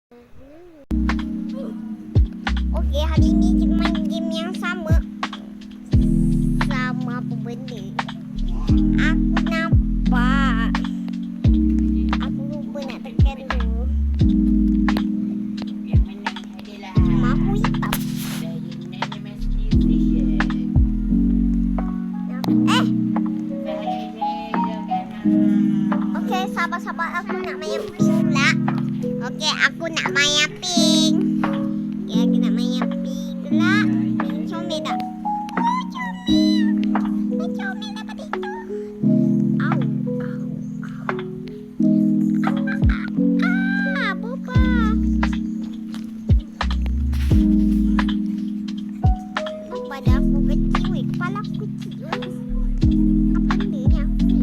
Okey, hari ni kita main game yang sama. Sama apa benda? Aku nampak. Aku lupa nak tekan dulu. Yang menang adalah Lampu hitam. Okey, sabar-sabar. Aku nak main yang pink pula. Okey, aku nak main yang pink. Okey, aku nak main yang pink pula. Pink comel tak? Oh, comel. Comel dapat itu. Au, au, au. Boba. Badan aku kecil, weh. Kepala aku kecil, weh. Apa benda ni aku ni?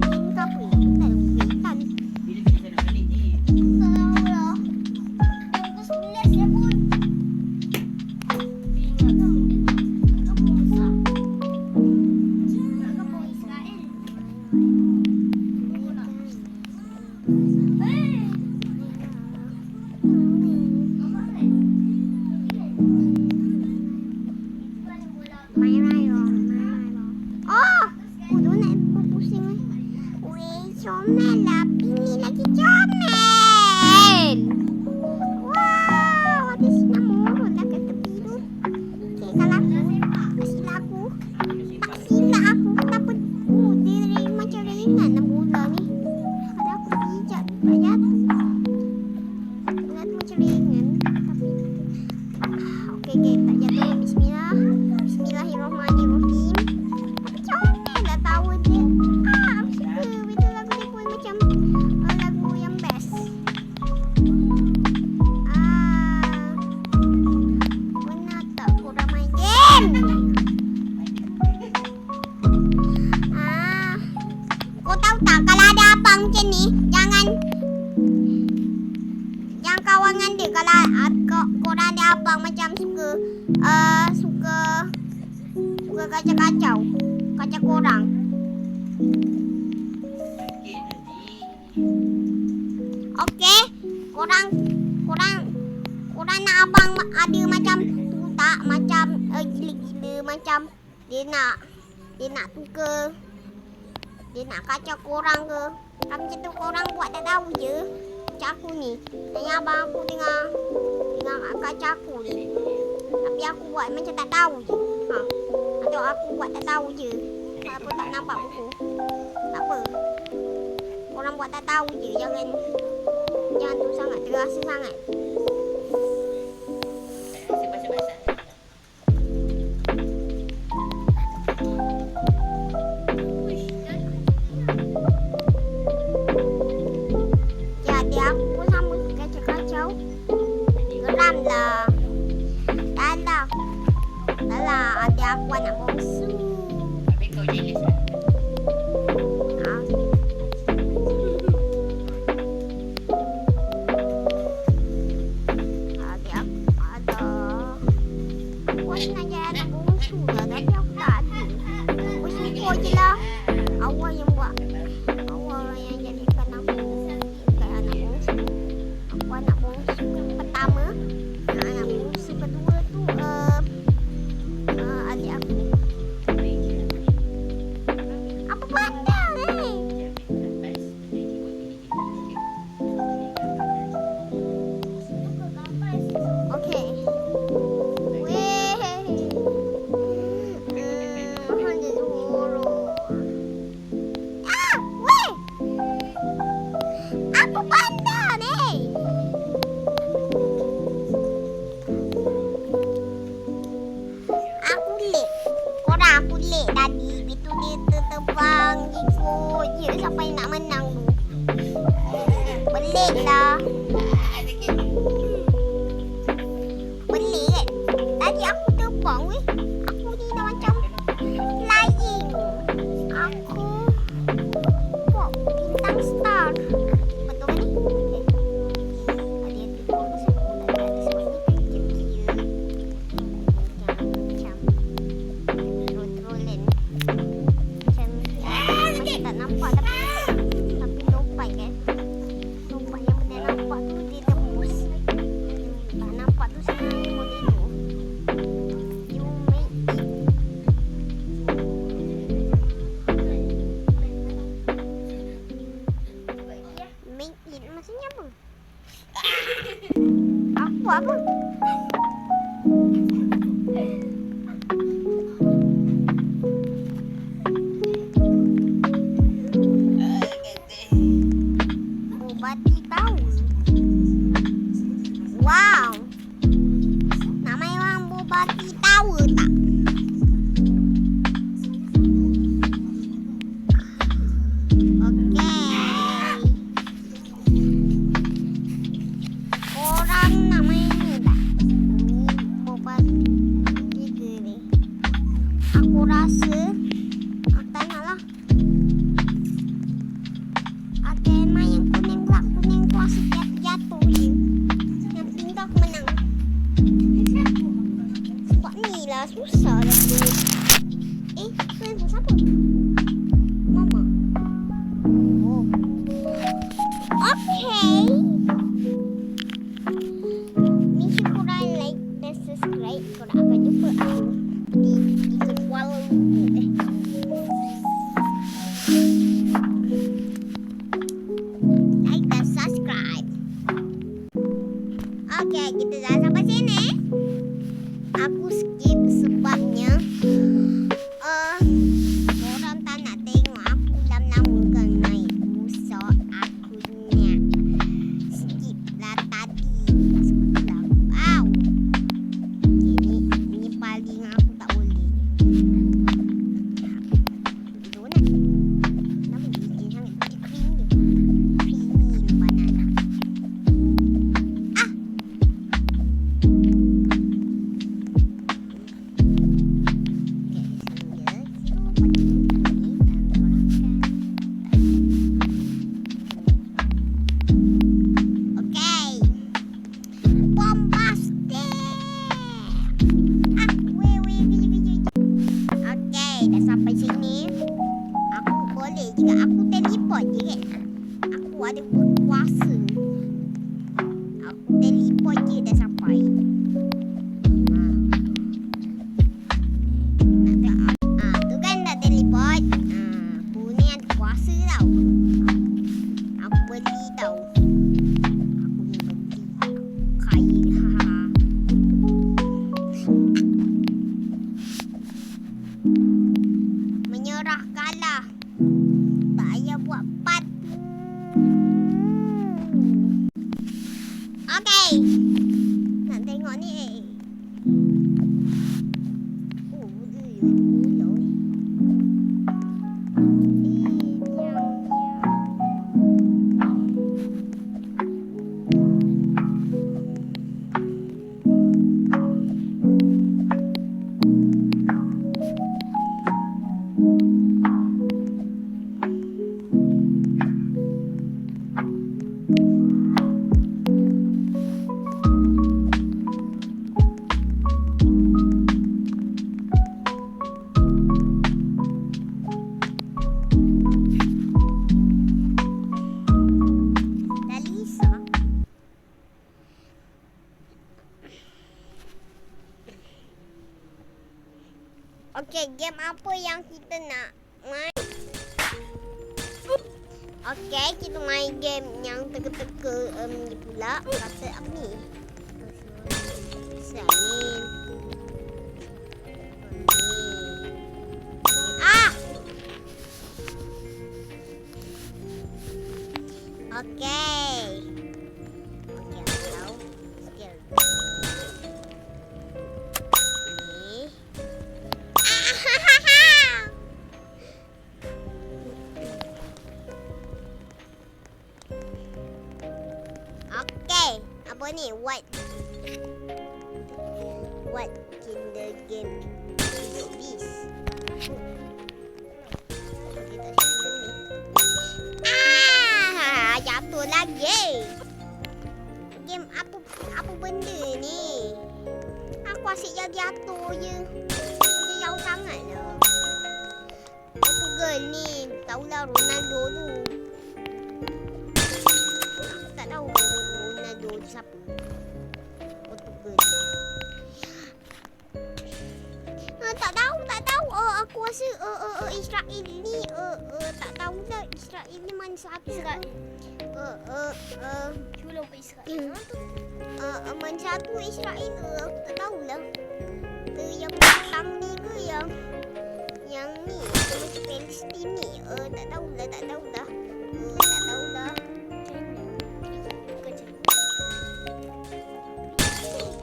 Pink ke apa? Tak ada hutan. Bila kita nak balik ni? Tak tahu lah. Pukul 11 ya pun. Comel lah. Ini lagi comel. Wow, ada sinar mohon dah kat tepi tu. Okay, kalau aku, kasihlah aku. Kasihlah aku. Kenapa? Dia macam ringan lah bola ni. Ada aku pijak, tak jatuh. Bola tu macam ringan. Tapi, okay, tak jatuh. Bismillah. Bismillahirrahmanirrahim. Tapi comel lah tawa dia. Aku suka. Betul lagu dia pun macam lagu yang best. Pernah tak korang main game? Kau tahu tak kalau ada abang macam ni, jangan kawan dengan dia. Kalau korang ada abang macam suka kacau-kacau korang. Okey, korang nak abang ada macam tu tak? Macam gila-gila, macam dia nak tukar, dia nak kacau korang ke? Tapi macam tu korang buat tak tahu je. Macam aku ni, tanya abang aku tengah kacau aku ni. Tapi aku buat macam tak tahu je. Atau aku buat tak tahu je. Apa tak nampak buku. Tak apa. Korang buat tak tahu je. Jangan tu sangat, terasa sangat. Basah-basah. Jadi aku pun sama kacau-kacau. Geram lah. Tak lah. Adik aku anak bongsu. Habis kau jealous tak? Adik aku ada. Aku nak jadi anak bongsu lah. Tapi aku tak ada. Aku syukur je lah. Allah yang buat. Allah yang jadikan aku sebagai anak bongsu. Aku anak bongsu pertama. Anak bongsu kedua tu adik aku. buat apa? Bubati tahu. Wow. Nama orang Bubati tahu tak? Okey. Orang nama ini tak? Ini Bubati ke ni? Aku rasa aku tanyalah. Ada emang yang kuning tu asyik jatuh je. Yang pink tu aku menang. Sebab ni lah susah lah tu. Tu siapa? Mama. Oh. Okay. Make sure korang like dan subscribe. Korang akan jumpa aku di Kuala Lumpur. Like dan subscribe. Okay, kita dah sampai sini. Aku skip sebabnya korang tak nak tengok aku lama-lama kan naik. So aku nak skip lah tadi. Sebab wow. Ini paling aku tak boleh. Donat. Nama dia sangat creamy dia. Creamy banana. Jika aku teleport je kan, aku ada berkuasa. Aku teleport je dah sampai. Tu kan dah teleport. Aku ni ada kuasa tau. Aku beli tau. Aku ni beli. Kaya. Menyerah kalah. Tak payah buat part. Okay. Nak tengok ni. Oh, dia pulau ni. Okey, game apa yang kita nak main? Okey, kita main game yang teka-teka ni pula. Kata apa ni? Salin. Okey. Okey, aku tahu. Skill. Okay, apa ni? What in the game is this? Jatuh lagi. Game apa benda ni? Aku asyik jatuh je. Dia jauh sangat lah. Portugal ni, tahulah Ronaldo tu. Aku tak tahu Ronaldo tu siapa. Portugal. Tak tahu. Aku rasa Israel ni tak tahulah Israel ni mana satu. Israel. Cuba lupa Israel. Satu Israel ke? Aku tak tahulah. Ke yang perang ni ke yang ni macam Palestin ni? Tak tahulah. Tak tahulah. Bukan macam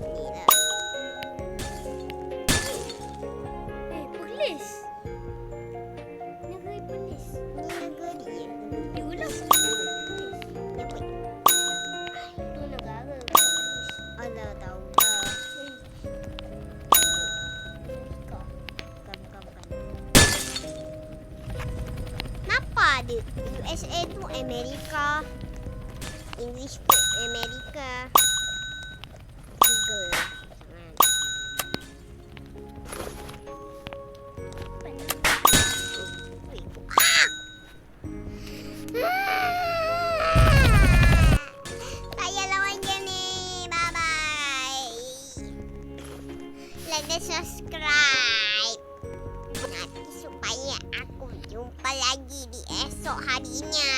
ni lah. Polis. Negara polis. Ni negara dia. Ulang. Yang baik. Itu negara bukan polis. Alah tahulah. Bukan. Kenapa ada USA tu Amerika, English tu Amerika. Google. Jangan. Tak payah lawan game ni. Bye-bye. Like dan subscribe. Nanti supaya aku jumpa lagi di esok harinya.